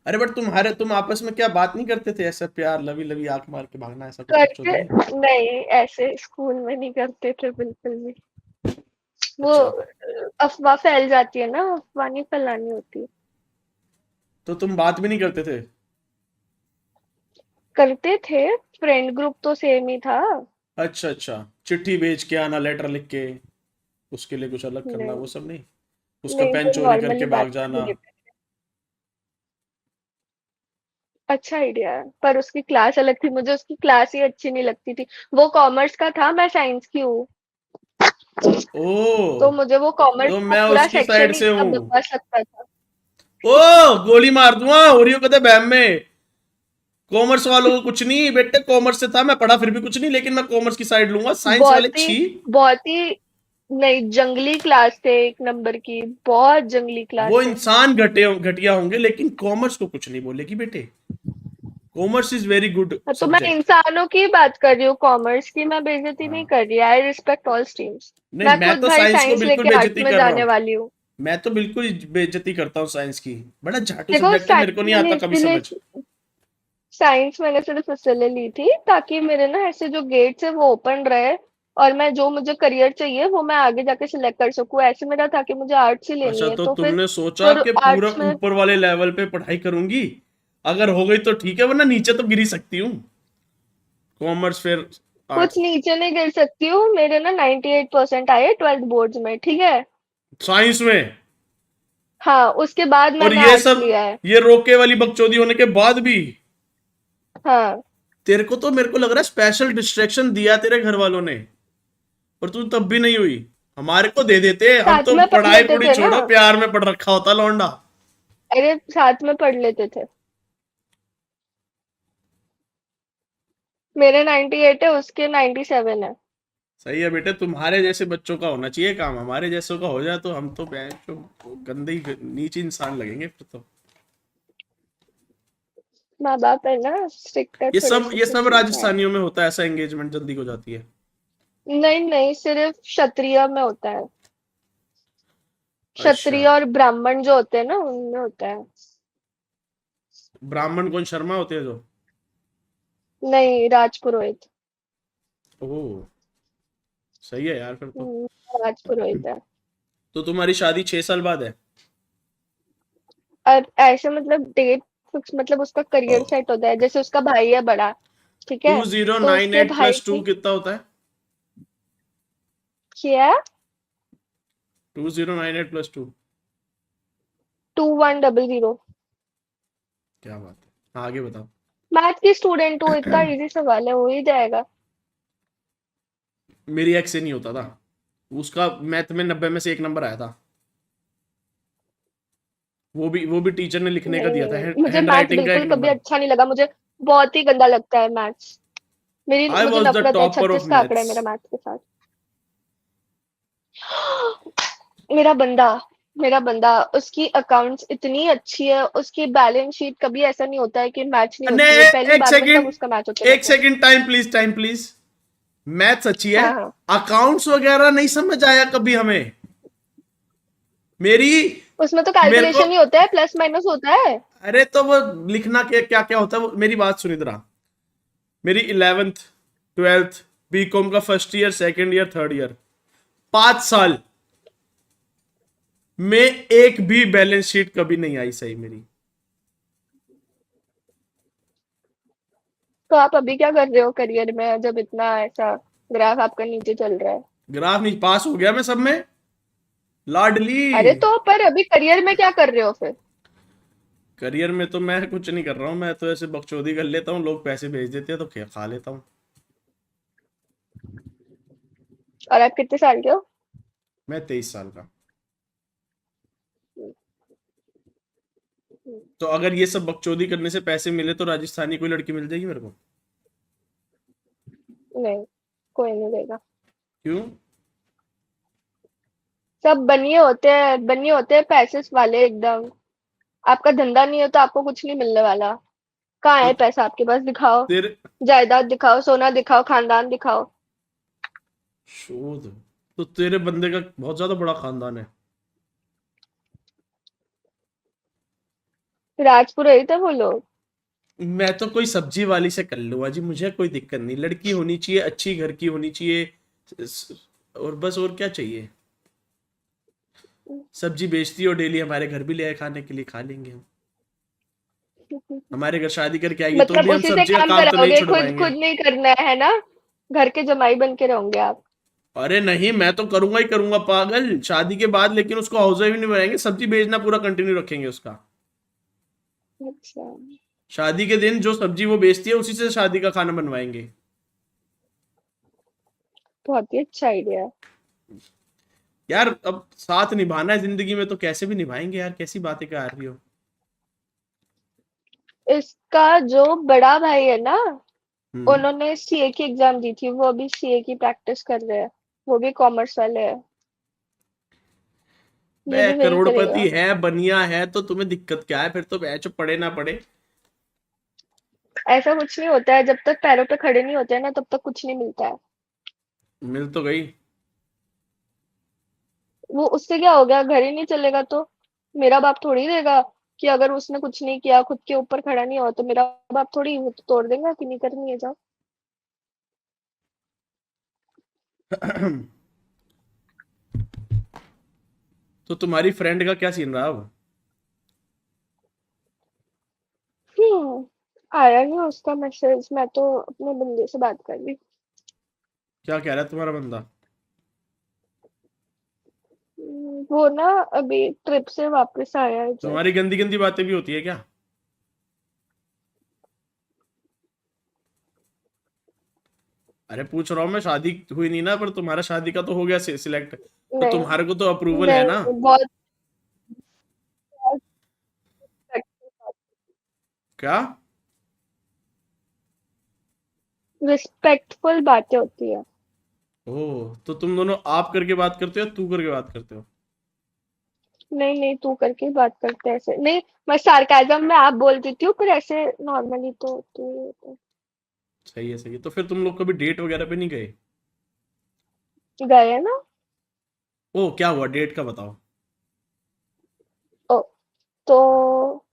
अरे बट तुम आपस में क्या बात नहीं करते थे, ऐसा प्यार लवी लवी आंख मार के भागना, ऐसा कुछ बकचोदी करते नहीं? नहीं, ऐसे स्कूल में नहीं करते थे बिल्कुल भी। वो अच्छा, अफवाह फैल जाती है ना, अफवाह नहीं फैलानी होती। तो तुम बात भी नहीं करते थे? करते थे, फ्रेंड ग्रुप तो सेम ही था। अच्छा अच्छा, चिट्ठी भेज के आना, लेटर लिख के, उसके लिए कुछ अलग करना, नहीं वो सब नहीं? उसका नहीं, पेन वो चोरी करके नॉर्मली भाग बात कर जाना? लेते। अच्छा आइडिया है, पर उसकी क्लास अलग थी, मुझे उसकी क्लास ही अच्छी नहीं लगती थी। वो कॉमर्स का था, मैं साइंस की हूँ। ओ, तो मुझे वो कॉमर्स तो का मैं पूरा उसकी साइड सेक्शन ही से इतना हूँ। बकवास लगता था। ओ, गोली मार दूंगा, उरियो कहते बैम में। कॉमर्स वालों को कुछ नहीं बेटे, कॉमर्स से था, मैं पढ़ा फिर भी कुछ नहीं, लेकिन मैं कॉमर्स की साइड लूंगा, साइंस वाले बहुत ही छी। बहुत ही नहीं, जंगली क्लास थे, एक नंबर की, बहुत जंगली वो क्लास थे। इंसान घटिया होंगे, लेकिन कॉमर्स को कुछ नहीं बोलेगी बेटे। कॉमर्स इज वेरी गुड हाँ, तो मैं सब्जेक्ट। इंसानों की बात कर रही हूँ, कॉमर्स की मैं बेइज्जती नहीं हाँ, कर रही। I respect all streams. नहीं मैं मैं खुद तो भाई साइंस को साइंस बिल्कुल लेके आर्ट्स बेइज्जती में कर रहा जाने हूँ। वाली हूँ। मैं तो बिल्कुल ही बेइज्जती करता हूँ साइंस की। बड़ा झाटू देखो सब्जेक्ट है, मेरे को साइंस नहीं मैंने आता कभी इसीलिए समझ। साइंस मैंने सिर्फ इसलिए ली थी ताकि मेरे ना ऐसे जो गेट्स है वो ओपन रहे, और मैं जो मुझे करियर चाहिए वो मैं आगे जाके सिलेक्ट कर सकूँ। ऐसे मेरा था कि मुझे आर्ट्स ही अच्छा, लेनी है, तो तो फिर तुमने सोचा फिर कि पूरा आर्ट्स में ऊपर वाले लेवल पे पढ़ाई करूंगी, अगर हो गई तो ठीक है, वरना नीचे तो गिर ही सकती हूँ। कॉमर्स फिर कुछ आर्ट्स। नीचे नहीं गिर सकती हूँ। मेरे ना 98% आए 12th बोर्ड्स में, ठीक है। साइंस में? हाँ, उसके बाद और मैंने ये आर्ट्स सब, लिया है। ये रोके वाली बकचोदी होने के बाद भी? हाँ, तेरे को तो, मेरे को लग रहा है स्पेशल डिस्ट्रैक्शन दिया तेरे घर वालों ने, पर तू तब भी नहीं हुई। हमारे को दे देते, हम साथ तो में पढ़ पढ़ाई लेते पूरी थे ना। छोड़ो, प्यार में पढ़ रखा होता लौंडा। अरे साथ में पढ़ लेते थे। मेरे 98 है, उसके 97 है। सही है बेटे, तुम्हारे जैसे बच्चों का होना चाहिए काम, हमारे जैसों का हो जाए तो हम तो जो गंदे ही नीचे इंसान लगेंगे फिर तो। माँ बाप है ना, स्ट्रिक्ट है ये थोड़े सब से, ये तो सब चलता है। राजस्थानियों में होता है, ऐसा एंगेजमेंट जल्दी हो जाती है। नहीं नहीं, सिर्फ क्षत्रिय में होता है। अच्छा, क्षत्रिय और ब्राह्मण जो होते हैं ना, उनमें होता है। ब्राह्मण कौन, शर्मा होते हैं जो? नहीं, राजपुरोहित। ओह, सही है यार फिर तो। राजपुरोहित है। तो तुम्हारी शादी 6 साल बाद है? और ऐसे मतलब डेट फिक्स, मतलब उसका करियर सेट होता है, जैसे उसका भाई है बड़ा, ठीक टू है। जीरो तो नाइन उसके एट भाई प्लस टू की कितना होता है? क्या, 2098 + 2? 2100। क्या बात है, हाँ, आगे बताओ। मैथ की स्टूडेंट हूँ, इतना इजी सवाल है, हो ही जाएगा। मेरी एक्स से नहीं होता था, उसका मैथ में 90 में से 1 नंबर आया था। वो भी टीचर ने लिखने का दिया था, नहीं, मुझे हैंड मैथ्स राइटिंग का एक बिल्कुल कभी नंबर अच्छा नहीं लगा, मुझे बहुत ही गंदा लगता है मैथ्स। मेरी आई मुझे वॉज द नफरत है, टॉपर ऑफ 36 का आंकड़ा है मैथ्स। मेरा मैथ्स के साथ। मेरा बंदा मेरा बंदा, उसकी अकाउंट्स इतनी अच्छी है, उसकी बैलेंस शीट कभी ऐसा नहीं होता है कि मैच नहीं ने, होती है, पहली एक बार में सब उसका मैच होते सेकंड, एक रहता है। Second, time please, time please. Maths अच्छी है, हाँ हाँ। अकाउंट्स वगैरह नहीं समझ आया कभी हमें। मेरी उसमें तो मेरे को, कैलकुलेशन ही होता है, प्लस माइनस होता है। अरे तो वो लिखना क्या क्या क्या होता है, वो मेरी बात सुनी जरा। मेरी 11th 12th बीकॉम का first year, second year, third year, 5 साल में एक भी बैलेंस शीट कभी नहीं आई सही मेरी। तो आप अभी क्या कर रहे हो करियर में, जब इतना ऐसा ग्राफ आपका नीचे चल रहा है? ग्राफ नहीं, पास हो गया मैं सब में, लाडली। अरे तो पर अभी करियर में क्या कर रहे हो फिर? करियर में तो मैं कुछ नहीं कर रहा हूँ, मैं तो ऐसे बकचोदी कर लेता हूँ, लोग पैसे भेज देते हैं तो खा लेता हूँ। और आप कितने साल के हो? मैं 23 साल का। तो अगर ये सब बकचोदी करने से पैसे मिले तो राजस्थानी कोई लड़की मिल जाएगी मेरे को? नहीं, कोई नहीं देगा। क्यों? सब बनिए होते हैं पैसे वाले एकदम। आपका धंधा नहीं है तो आपको कुछ नहीं मिलने वाला। कहाँ तो है पैसा आपके पास, दिखाओ। तेरे, जायदाद दिखाओ, सोना दिखाओ, खानदान दिखाओ। शोध, तो तेरे बंदे का बहुत ज्यादा बड़ा खानदान है। राज पुरोहित है वो लोग। मैं तो कोई सब्जी वाली से कर लूंगा जी, मुझे कोई दिक्कत नहीं, लड़की होनी चाहिए, अच्छी घर की होनी चाहिए, और बस, और क्या चाहिए। सब्जी बेचती हो डेली, हमारे घर भी ले आए खाने के लिए, खा लेंगे हम। हमारे घर शादी करके आएगी तो मतलब भी हम उसी से सब्जी का काम काम तो नहीं कराओगे, खुद छुड़वाएंगे। खुद नहीं करना है ना? घर के जमाई बन के रहोगे आप? अरे नहीं, मैं तो करूंगा ही करूंगा पागल, शादी के बाद, लेकिन उसको हाउस वाइफ नहीं बनाएंगे, सब्जी बेचना पूरा कंटिन्यू रखेंगे उसका। अच्छा, शादी के दिन जो सब्जी वो बेचती है उसी से शादी का खाना बनवाएंगे। बहुत ही अच्छा आइडिया है। यार अब साथ निभाना है जिंदगी में तो कैसे भी निभाएंगे यार, कैसी बातें कर रही हो। इसका जो बड़ा भाई है ना, हम्म। उन्होंने सीए की एग्जाम दी थी, वो अभी सीए की प्रैक्टिस कर रहे हैं। वो भी कॉमर्स वाले हैं। ये बे भी वही करोड़पति करेगा। है, बनिया है, तो तुम्हें दिक्कत क्या है फिर, तो बैच पढ़े ना पढ़े। ऐसा कुछ नहीं होता है, जब तक पैरों पे खड़े नहीं होते हैं ना, तब तक कुछ नहीं मिलता है। मिल तो गई। वो उससे क्या हो गया, घर ही नहीं चलेगा तो मेरा बाप थोड़ी देगा कि अगर उसने कुछ नहीं किया, खुद के ऊपर खड़ा नहीं हुआ, तो मेरा बाप थोड़ी वो तो तोड़ देगा कि नहीं करनी है, जाओ। तो तुम्हारी फ्रेंड का क्या सीन रहा अब? आया नहीं उसका मैसेज, मैं तो अपने बंदे से बात कर रही। क्या कह रहा है तुम्हारा बंदा? वो ना अभी ट्रिप से वापस आया है तुम्हारी जस्ट। गंदी गंदी बातें भी होती है क्या? अरे पूछ रहा हूँ मैं, शादी हुई नहीं ना, पर तुम्हारा शादी का तो हो गया सिलेक्ट, तो नहीं, तुम्हारे को तो अप्रूवल है ना? नहीं, बहुत क्या? रिस्पेक्टफुल बातें होती है। ओह, तो तुम दोनों आप करके बात करते हो या तू करके बात करते हो? नहीं, नहीं, तू करके ही बात करते हैं ऐसे नहीं। मैं सार्केज्म में आप बोल देती हूँ, पर ऐसे नॉर्मली तो तू। सही है, सही है। तो फिर तुम लोग कभी डेट वगैरह पे नहीं गए? गए हैं ना। ओह, क्या हुआ डेट का, बताओ। ओ, तो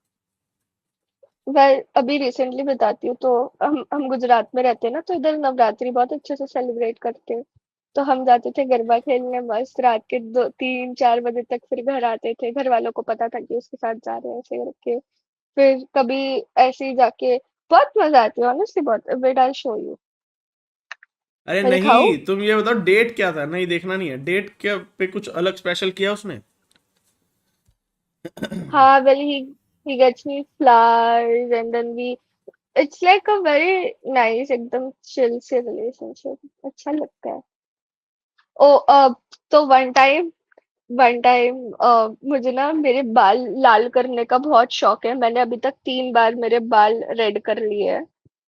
वह अभी रिसेंटली बताती हूँ। तो हम गुजरात में रहते हैं ना, तो इधर नवरात्रि बहुत अच्छे से सेलिब्रेट करते हैं। तो हम जाते थे गरबा खेलने, मस्त रात के 2 3 4 बजे तक, फिर घर आते थे। घर वालों को पता था कि उसके साथ जा रहे हैं, ऐसे करके। फिर कभी ऐसे ही जाके बहुत मजा आती है, ऑनेस्टली बहुत। Wait I show you. अरे मैं दिखाऊं? नहीं, तुम ये बताओ डेट क्या था, नहीं देखना नहीं है, डेट क्या पे कुछ अलग स्पेशल किया उसने? हाँ, well, he gets me flowers and then we, it's like a very nice, एकदम chill से रिलेशनशिप, अच्छा लगता है। ओ, तो वन टाइम मुझे ना मेरे बाल लाल करने का बहुत शौक है। मैंने अभी तक 3 बार मेरे बाल रेड कर लिए हैं।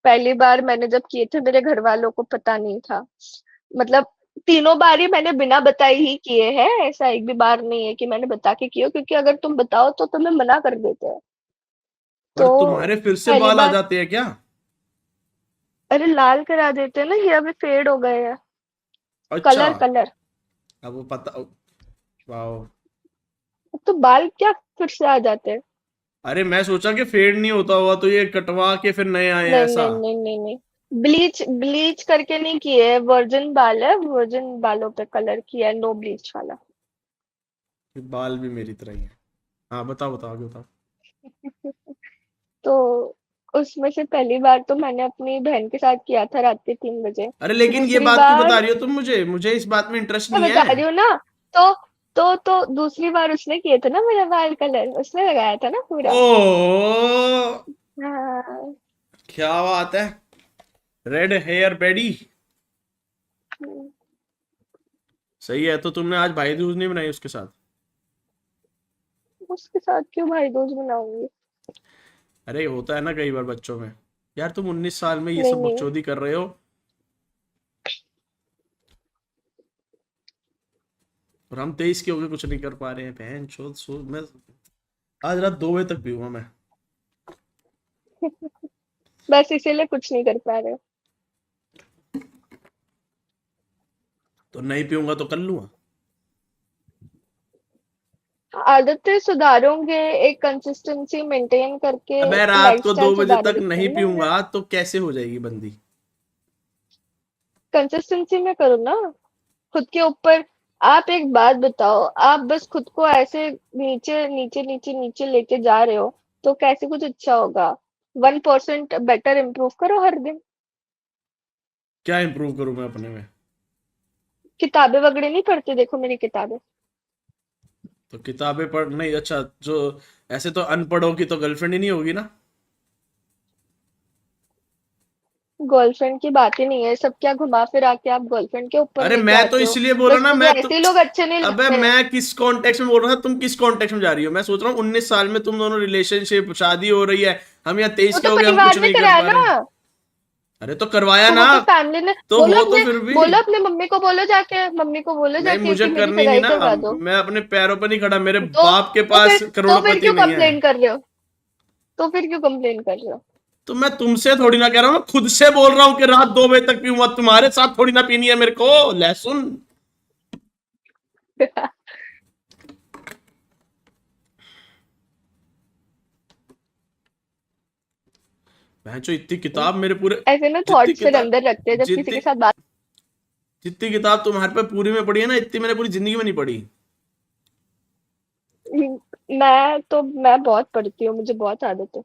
पहली बार मैंने जब किए थे, मेरे घर वालों को पता नहीं था। मतलब तीनों बार ही मैंने बिना बताए ही किए हैं। ऐसा एक भी बार नहीं है कि मैंने बता के किए हो, क्योंकि अगर तुम बताओ तो तुम्हें मना कर देते हैं। पर तो तुम्हारे फिर से पहली बाल आ बार, जाते हैं क्या? अरे लाल करा देते हैं ना, ये अभी फेड हो गए हैं। अच्छा। Colour colour. अब वो पता। वाह। अब तो बाल क्या फिर से आ जाते हैं? अरे मैं सोचा कि फेड नहीं होता होगा तो ये कटवा के फिर नए आए हैं नहीं, ऐसा। नहीं, नहीं, नहीं, नहीं। ब्लीच ब्लीच करके नहीं किए, वर्जिन बाल है, वर्जिन बालों पे कलर किया है, नो ब्लीच वाला। ये बाल भी मेरी तरह ही है। हाँ बताओ बताओ, आगे बताओ। तो उसमें से पहली बार तो मैंने अपनी बहन के साथ किया था रात के 3 बजे। अरे लेकिन ये दूसरी बात क्यों बार बता रही हो तुम मुझे, मुझे इस बात में इंटरेस्ट मैं नहीं बता है। रही हूँ ना। तो तो दूसरी बार उसने किए थे ना मेरा बाल कलर, उसने लगाया था ना पूरा। ओ, हाँ। क्या बात है, रेड हेयर बेडी। हम्म, सही है, तो तुमने आज भाई दूज नहीं बनाई उसके साथ? उसके साथ क्यों भाई दूज मनाऊंगी? अरे होता है ना कई बार बच्चों में। यार तुम 19 साल में ये नहीं, सब नहीं। बकचोदी कर रहे हो, और हम 23 के होके कुछ नहीं कर पा रहे हैं, बहन चोद सो मैं आज रात 2 बजे तक पीऊंगा मैं। बस इसीलिए कुछ नहीं कर पा रहे हो। तो नहीं पीऊंगा तो कर लूंगा। आदतें सुधारोगे, एक कंसिस्टेंसी मेंटेन करके अबे रात को लाइफस्टाइल 2 बजे तक सुधारोगे तो नहीं बन जाएगा। पीऊंगा तो कैसे हो जाएगी बंदी? कंसिस्टेंसी में करो ना, खुद के ऊपर। आप एक बात बताओ, आप बस खुद को ऐसे नीचे नीचे नीचे नीचे लेके जा रहे हो तो कैसे कुछ अच्छा होगा? 1% बेटर इम्प्रूव करो हर दिन। क्या इंप्रूव करूं मैं अपने में? किताबें वगैरह नहीं पढ़ते? देखो मेरी किताबें। तो किताबें पढ़ नहीं, अच्छा जो ऐसे तो अनपढ़ होगी तो गर्लफ्रेंड ही नहीं होगी ना? गर्लफ्रेंड की बात ही नहीं है, सब क्या घुमा फिरा के आप गर्लफ्रेंड के ऊपर अरे लेके मैं तो आते हो। इसलिए बोला बस ना, मुझे मैं तो ऐसे ही लोग अच्छे नहीं अबे लगते। मैं किस कॉन्टेक्स्ट में बोल रहा था, तुम किस कॉन्टेक्स्ट में जा रही हो? मैं सोच रहा हूँ 19 साल में तुम दोनों रिलेशनशिप, शादी हो रही है, हम यहाँ 23 वो के तो हो गए, हम कुछ परिवार ने नहीं कर कराया पा रहे। ना। अरे तो करवाया तो ना। वो तो फैमिली ने। तो बोलो हो तो अपने, फिर भी। बोलो अपने मम्मी को, बोलो जाके, मम्मी को बोलो नहीं, जाके मुझे कि मेरी करनी नहीं सगाई ना, करवा दो। मैं अपने पैरों पर नहीं खड़ा, मेरे तो बाप के तो पास फिर तो फिर करोड़पति क्यों नहीं है। कंप्लेन कर रहे हो? तो फिर क्यों कंप्लेन कर रहे हो? तो मैं तुमसे थोड़ी ना कह रहा हूँ, मैं खुद से बोल रहा हूँ कि रात 2 बजे तक पीऊंगा, तुम्हारे साथ थोड़ी ना पीनी है मेरे को लहसुन। भैंचो इतनी किताब मेरे पूरे, ऐसे ना जितनी थॉट्स फिर किताब अंदर रखते हैं जब किसी जितनी के साथ बात। जितनी किताब तुम्हारे पे पूरी में पढ़ी है ना, इतनी मैंने पूरी जिंदगी में नहीं पढ़ी। मैं बहुत पढ़ती हूँ, मुझे बहुत आदत है।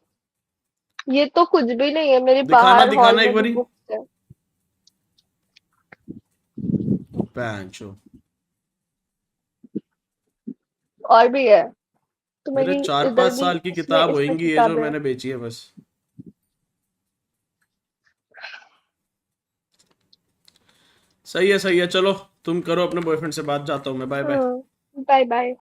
ये तो कुछ भी नहीं है, मेरे दिखाना बाहर हॉल दिखाना एक में भी बारी। बुक्स है। भैंचो और भी है, तो मेरे मेरी चार इधर पांच भी साल की इसमें किताब इसमें होएंगी ये जो किताबें हैं। मैंने बेची है बस। सही है, सही है, चलो तुम करो अपने बॉयफ्रेंड से बात, जाता हूँ मैं, बाय बाय। Bye bye.